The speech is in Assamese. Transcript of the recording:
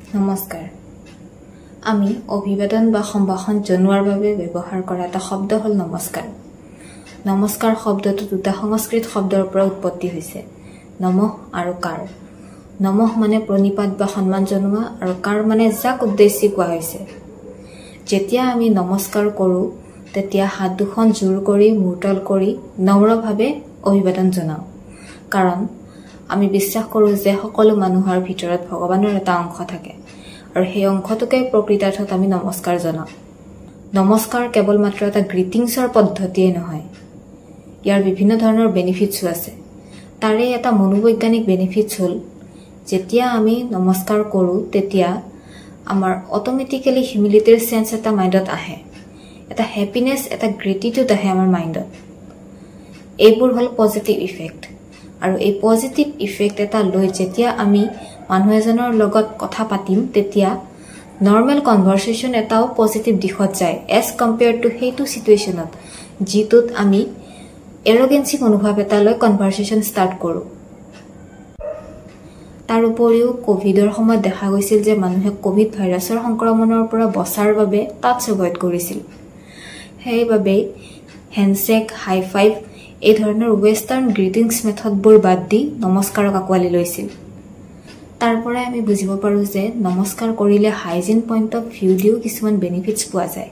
নমস্কাৰ আমি অভিবাদন বা সম্ভাষণ জনোৱাৰ বাবে ব্যৱহাৰ কৰা এটা শব্দ হ'ল নমস্কাৰ নমস্কাৰ শব্দটো দুটা সংস্কৃত শব্দৰ পৰা উৎপত্তি হৈছে নমঃ আৰু কাৰ নমঃ মানে প্ৰণিপাত বা সন্মান জনোৱা আৰু কাৰ মানে যাক উদ্দেশ্যি কোৱা হৈছে যেতিয়া আমি নমস্কাৰ কৰোঁ তেতিয়া হাত দুখন জোৰ কৰি মূৰতল কৰি নম্ৰভাৱে অভিবাদন জনাওঁ কাৰণ আমি বিশ্বাস কৰোঁ যে সকলো মানুহৰ ভিতৰত ভগৱানৰ এটা অংশ থাকে আৰু সেই অংশটোকে প্ৰকৃতাৰ্থত আমি নমস্কাৰ জনাওঁ নমস্কাৰ কেৱল মাত্ৰ এটা গ্ৰিটিংছৰ পদ্ধতিয়ে নহয় ইয়াৰ বিভিন্ন ধৰণৰ বেনিফিটছো আছে তাৰে এটা মনোবৈজ্ঞানিক বেনিফিটছ হ'ল যেতিয়া আমি নমস্কাৰ কৰোঁ তেতিয়া আমাৰ অটোমেটিক্যালি হিউমিলিটিৰ সেন্স এটা মাইণ্ডত আহে এটা হ্যাপিনেস এটা গ্ৰেটিটিউড আহে আমাৰ মাইণ্ডত এইবোৰ হ'ল পজিটিভ ইফেক্ট আৰু এই পজিটিভ ইফেক্ট এটা লৈ যেতিয়া আমি মানুহ এজনৰ লগত কথা পাতিম তেতিয়া নৰ্মেল কনভাৰসেচন এটাও পজিটিভ দিশত যায় এজ কম্পেয়াৰ্ড টু সেইটো সিচুৱেচনত যিটোত আমি এৰোগেন্সি মনোভাৱ এটা লৈ কনভাৰসেচন ষ্টাৰ্ট কৰোঁ তাৰ উপৰিও কোভিডৰ সময়ত দেখা গৈছিল যে মানুহে কোভিড ভাইৰাছৰ সংক্ৰমণৰ পৰা বচাৰ বাবে টাচ এভয়েড কৰিছিল সেইবাবে হ্যান্ডশেক হাই ফাইভ এই ধৰণৰ ওয়েষ্টাৰ্ণ গ্ৰিটিংছ মেথডবোৰ বাদ দি নমস্কাৰক আকোৱালি লৈছিল তাৰ পৰা আমি বুজিব পাৰোঁ যে নমস্কাৰ কৰিলে হাইজিন পইণ্ট অফ ভিউ দিও কিছুমান বেনিফিটছ পোৱা যায়